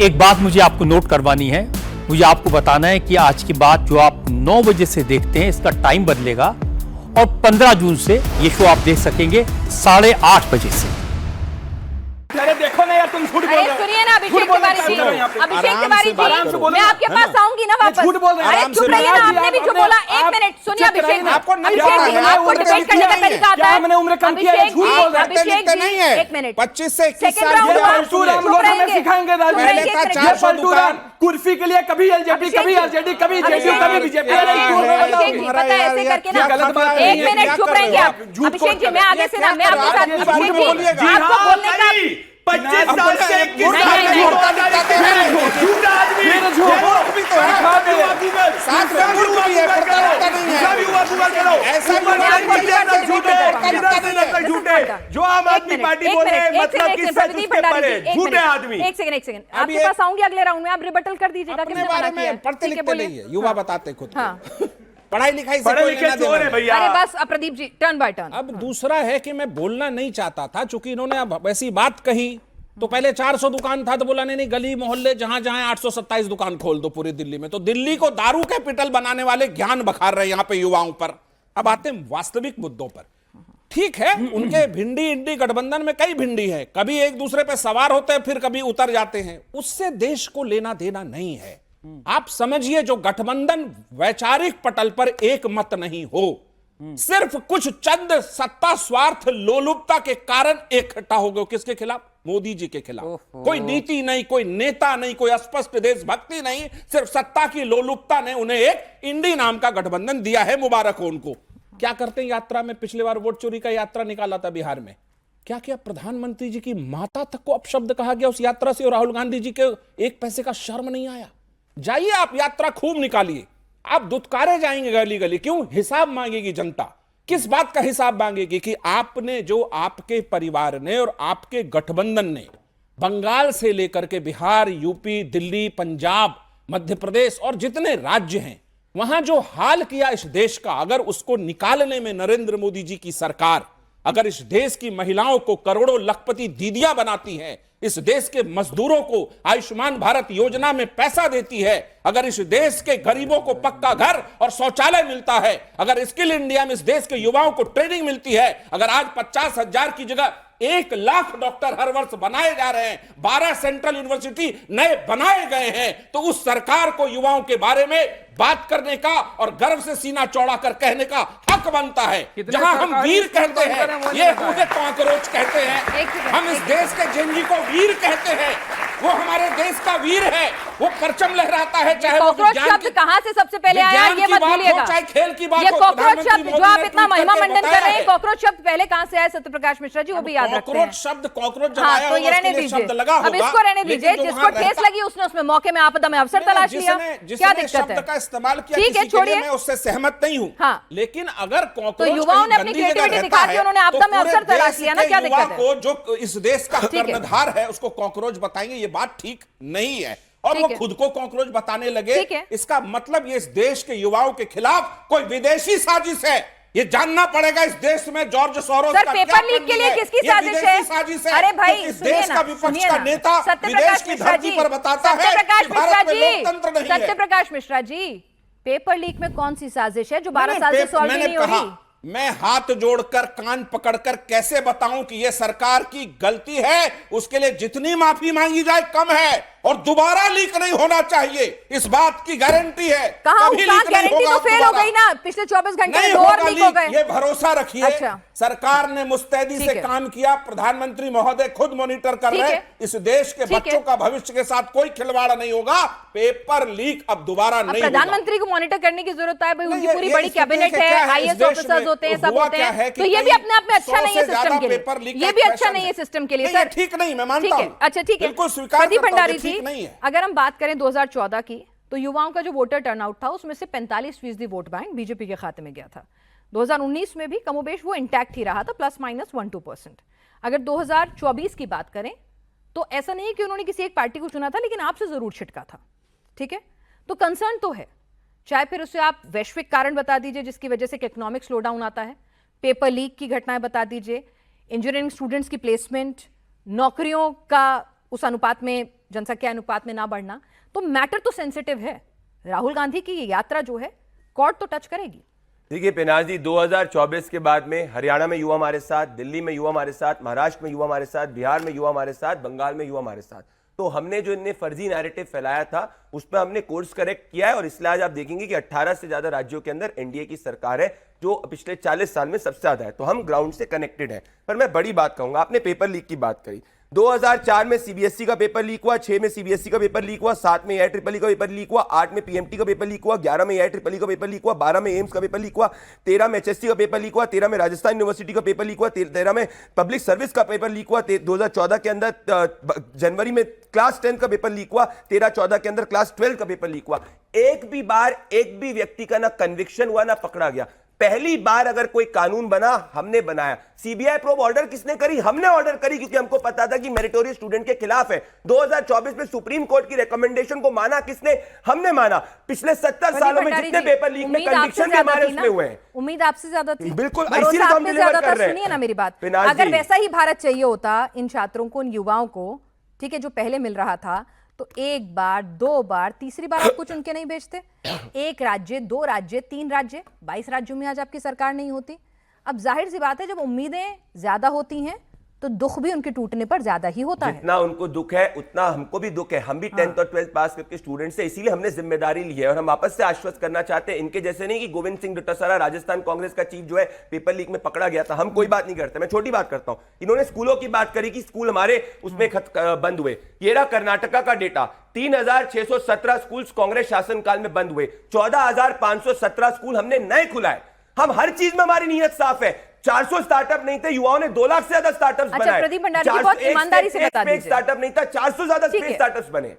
एक बात मुझे आपको नोट करवानी है, मुझे आपको बताना है कि आज की बात जो आप 9 बजे से देखते हैं इसका टाइम बदलेगा और 15 जून से ये शो आप देख सकेंगे 8:30 बजे से। अरे देखो ना यार, तुम झूठ बोल रहे हो। सुनिए ना अभिषेक तिवारी जी, अभिषेक तिवारी जी, मैं आपके पास आऊंगी ना वापस। झूठ बोल रहे हैं। अरे चुप रहिए ना, आपने भी जो बोला। एक मिनट सुनिए अभिषेक, आपको अभिषेक जी, आपको डिबेट करने का तरीका आता है। मैंने उम्र कम किया है, झूठ बोल रहे हैं। अभिषेक जी, नहीं है। एक मिनट, 25 से 21 सेकंड साल राउंड की हुआ। आयु हम लोग हमें सिखाएंगे पहले का 400 दुकान कुर्सी के लिए कभी एलजेपी, कभी आरजेडी, कभी जेडीयू, कभी बीजेपी। अभिषेक जी पता है ऐसे करके ना, गलत बात है। एक मिनट चुप रहेंगे आप। अभिषेक जी मैं आगे से ना, मैं आपके साथ अभिषेक जी आपको बोलने का 25 साल से 21 साल नहीं, झूठा आदमी, साथ में मूर्ख भी है, प्रताड़ित नहीं है। ऐसा झूठे जो आम आदमी पार्टी बोल रहे हैं, मतलब कि सच उसके परे झूठे आदमी। एक सेकंड आपके पास आऊंगी अगले राउंड में, आप रिबटल कर दीजिएगा। अपने किसने बारे मना किया है? में पढ़ते ठीक है, लिखते बोलिए। नहीं है, युवा बताते खुद को। हाँ। पढ़ाई लिखाई से पढ़े कोई लिखे लेना चोर देना है नहीं। भैया। अरे बस Pradeep ji turn by turn. अब दूसरा है कि मैं बोलना नहीं चाहता था, चूंकि इन्होंने अब ऐसी बात कही तो पहले 400 दुकान था तो बोला नहीं गली मोहल्ले जहां जहां 827 दुकान खोल दो पूरी दिल्ली में। तो दिल्ली को दारू कैपिटल बनाने वाले ज्ञान बखार रहे यहाँ पे युवाओं पर। अब आते हैं वास्तविक मुद्दों पर। ठीक है, उनके भिंडी इंडी गठबंधन में कई भिंडी है, कभी एक दूसरे पे सवार होते हैं फिर कभी उतर जाते हैं, उससे देश को लेना देना नहीं है। आप समझिए जो गठबंधन वैचारिक पटल पर एक मत नहीं हो, सिर्फ कुछ चंद सत्ता स्वार्थ लोलुपता के कारण इकट्ठा हो गए। किसके खिलाफ? मोदी जी के खिलाफ। कोई नीति नहीं, कोई नेता नहीं, कोई स्पष्ट देशभक्ति नहीं, सिर्फ सत्ता की लोलुपता ने उन्हें एक इंडी नाम का गठबंधन दिया है। मुबारक हो उनको। क्या करते हैं यात्रा में? पिछले बार वोट चोरी का यात्रा निकाला था बिहार में, क्या क्या प्रधानमंत्री जी की माता तक को अपशब्द कहा गया उस यात्रा से, और राहुल गांधी जी के एक पैसे का शर्म नहीं आया। जाइए आप यात्रा खूब निकालिए, आप दुत्कारे जाएंगे गली गली। क्यों? हिसाब मांगेगी जनता। किस बात का हिसाब मांगेगी? कि आपने जो, आपके परिवार ने और आपके गठबंधन ने बंगाल से लेकर के बिहार, यूपी, दिल्ली, पंजाब, मध्य प्रदेश और जितने राज्य हैं वहां जो हाल किया इस देश का, अगर उसको निकालने में नरेंद्र मोदी जी की सरकार, अगर इस देश की महिलाओं को करोड़ों लखपति दीदियां बनाती है, इस देश के मजदूरों को आयुष्मान भारत योजना में पैसा देती है, अगर इस देश के गरीबों को पक्का घर और शौचालय मिलता है, अगर स्किल इंडिया में इस देश के युवाओं को ट्रेनिंग मिलती है, अगर आज 50,000 की जगह 1 लाख डॉक्टर हर वर्ष बनाए जा रहे हैं, 12 सेंट्रल यूनिवर्सिटी नए बनाए गए हैं, तो उस सरकार को युवाओं के बारे में बात करने का और गर्व से सीना चौड़ा कर कहने का हक बनता है। जहां हम वीर कहते हैं, ये मुझे कॉकरोच कहते हैं। हम इस देश के जेनजी को वीर कहते हैं, वो हमारे देश का वीर है, वो परचम लहराता है। चाहे वो कॉकरोच शब्द कहां से सबसे पहले आया ये मत भूलिएगा। चाहे खेल की बात ये हो, कॉकरोच शब्द जो आप इतना महिमा मंडन कर रहे हैं, हैं, कॉकरोच शब्द पहले कहां से आया सत्यप्रकाश मिश्रा जी, वो भी याद रखते हैं। कॉकरोच शब्द, कॉकरोच जब हाँ, आया तो ये होगा, रहने उसके लिए दीजिए, शब्द लगा अब होगा, इसको रहने दीजिए। लेकिन जो जिसको वहां ठेस लगी उसने उसमें मौके में आपदा में अवसर तलाश लिया। क्या दिक्कत है? का इस्तेमाल किया, ठीक है, किसी के लिए छोड़िए। मैं उससे सहमत नहीं हूं। हाँ। लेकिन अगर तो कॉकरोच युवाओं ने अपनी कहीं गंदी जगह क्रिएटिविटी रहता दिखा के है, उन्होंने तो आपदा में पूरे अवसर तलाश देश लिया ना, के क्या युवा दिक्कत है? को जो इस देश का ठीक है। कर्णधार है उसको कॉकरोच बताएंगे, ये बात ठीक नहीं है। और ठीक वो है। खुद को कॉकरोच बताने लगे, ठीक है। इसका मतलब ये इस देश के युवाओं के खिलाफ कोई विदेशी साजिश है। ये जानना पड़ेगा इस देश में जॉर्ज सोरोस सर का पेपर क्या लीक के लिए फंडिंग है। किसकी ये साजिश विदेशी है? साजिश है। अरे भाई तो इस सुनिए देश ना, का विपक्ष सुनिए का ना। नेता विदेश सत्यप्रकाश की मिश्रा धरती जी, पर बताता है सत्यप्रकाश कि भारत मिश्रा में जी, लोकतंत्र नहीं है। सत्यप्रकाश मिश्रा जी, पेपर लीक में कौन सी साजिश है जो 12 साल से सॉल्व मैंने नहीं हो कहा, रही? मैं हाथ जोड़कर कान पकड़कर कैसे बताऊं कि यह सरकार की गलती है? उसके लिए जितनी माफी मांगी जाए कम है, और दोबारा लीक नहीं होना चाहिए, इस बात की गारंटी है। गारंटी तो फेल हो गई ना, पिछले 24 घंटे में 2 और लीक हो गए। ये भरोसा रखिए। अच्छा। सरकार ने मुस्तैदी से है। काम किया, प्रधानमंत्री महोदय खुद मॉनिटर कर ठीक रहे है। हैं। इस देश के ठीक है। बच्चों का भविष्य के साथ कोई खिलवाड़ नहीं होगा। पेपर लीक अब दोबारा नहीं होगा। प्रधानमंत्री को मॉनिटर करने की जरूरत है भाई, नहीं, उनकी पूरी ये बड़ी इसके कैबिनेट क्या है, इस आईएएस देश ऑफिसर्स में होते हैं, सब हुआ होते क्या है हैं, कि तो ये भी कई अपने आप में अच्छा 100 नहीं है से ज्यादा सिस्टम के लिए। पेपर लीक ये का भी अच्छा फैशन नहीं है है। सिस्टम के लिए नहीं, ये सर। ठीक नहीं, मैं मानता ठीक है, हूं। अच्छा ठीक है। बिल्कुल स्वीकार प्रदीप करता हूं कि भंडारी जी, ठीक नहीं है। अगर हम बात करें 2014 की, तो युवाओं का जो वोटर टर्नआउट था उसमें से 45% वोट बैंक बीजेपी के खाते में गया था। 2019 में भी कमोबेश वो इंटैक्ट ही रहा था, ±1-2%। अगर 2024 की बात करें तो ऐसा नहीं है कि उन्होंने किसी एक पार्टी को चुना था, लेकिन आपसे जरूर छिटका था। ठीक है, तो कंसर्न तो है, चाहे फिर उसे आप वैश्विक कारण बता दीजिए जिसकी वजह से इकोनॉमिक स्लो डाउन आता है, पेपर लीक की घटनाएं बता दीजिए, इंजीनियरिंग स्टूडेंट्स की प्लेसमेंट, नौकरियों का उस अनुपात में जनसंख्या अनुपात में ना बढ़ना, तो मैटर तो सेंसिटिव है। राहुल गांधी की ये यात्रा जो है कॉर्ड तो टच करेगी। देखिए पिनाज जी, 2024 के बाद में हरियाणा में युवा हमारे साथ, दिल्ली में युवा हमारे साथ, महाराष्ट्र में युवा हमारे साथ, बिहार में युवा हमारे साथ, बंगाल में युवा हमारे साथ। तो हमने जो इनने फर्जी नैरेटिव फैलाया था उस पर हमने कोर्स करेक्ट किया है, और इसलिए आज आप देखेंगे कि 18 से ज्यादा राज्यों के अंदर एनडीए की सरकार है, जो पिछले 40 साल में सबसे ज्यादा है। तो हम ग्राउंड से कनेक्टेड है। पर मैं बड़ी बात कहूंगा, आपने पेपर लीक की बात करी। 2004 में सीबीएसई का पेपर लीक हुआ, 6 में सीबीएसई का पेपर लीक हुआ, 7 में एआईट्रिपल का पेपर लीक हुआ, 8 में पीएमटी का पेपर लीक हुआ, 11 में एआईट्रिपल का पेपर लीक हुआ, 12 में एम्स का पेपर लीक हुआ, 13 में एचएससी का पेपर लीक हुआ, 13 में राजस्थान यूनिवर्सिटी का पेपर लीक हुआ, 13 में पब्लिक सर्विस का पेपर लीक हुआ, 2014 के अंदर जनवरी में क्लास 10 का पेपर लीक हुआ, 13-14 के अंदर क्लास 12 का पेपर लीक हुआ। एक भी बार एक भी व्यक्ति का ना कन्विक्शन हुआ ना पकड़ा गया। पहली बार अगर कोई कानून बना, हमने बनाया। सीबीआई प्रोब ऑर्डर किसने करी? हमने ऑर्डर करी, क्योंकि हमको पता था कि मेरिटोरियस स्टूडेंट के खिलाफ है। 2024 में सुप्रीम कोर्ट की रिकमेंडेशन को माना किसने? हमने माना। पिछले 70 सालों में जितने पेपर लीक में कन्विक्शन हमारे उसमें हुए हैं, उम्मीद आपसे ज्यादा थी। बिल्कुल, भरोसा इसीलिए तो हम आपसे डिलीवर ज्यादा कर था। रहे हैं। सुनिए ना मेरी बात, पिनाज अगर जी, वैसा ही भारत चाहिए होता इन छात्रों को, इन युवाओं को, ठीक है, जो पहले मिल रहा था, तो एक बार, दो बार, तीसरी बार आप कुछ उनके नहीं भेजते। एक राज्य, दो राज्य, तीन राज्य, 22 राज्यों में आज आपकी सरकार नहीं होती। अब जाहिर सी बात है, जब उम्मीदें ज्यादा होती हैं तो दुख भी उनके टूटने पर ज्यादा ही होता है। जितना उनको दुख है उतना हमको भी दुख है। हम भी 10th और 12th पास करके स्टूडेंट से, इसीलिए हमने जिम्मेदारी ली है। और हम वापस से आश्वस्त करना चाहते हैं, इनके जैसे नहीं कि गोविंद सिंह डोटासरा राजस्थान कांग्रेस का चीफ जो है पेपर लीक में पकड़ा गया था। हम कोई बात नहीं करते। मैं छोटी बात करता हूं। इन्होंने स्कूलों की बात करी कि स्कूल हमारे उसमें बंद हुए। ये रहा कर्नाटका का डेटा, 3617 स्कूल कांग्रेस शासनकाल में बंद हुए, 14517 स्कूल हमने नए खुलाए। हम हर चीज में हमारी नीयत साफ है। 400 स्टार्टअप नहीं थे, युवाओं ने 2 लाख से ज्यादा स्टार्टअप्स बनाए। प्रदीप भंडारी जी, बहुत ईमानदारी से बता दीजिए। स्टार्टअप नहीं था, 400 ज्यादा स्टार्टअप्स बने।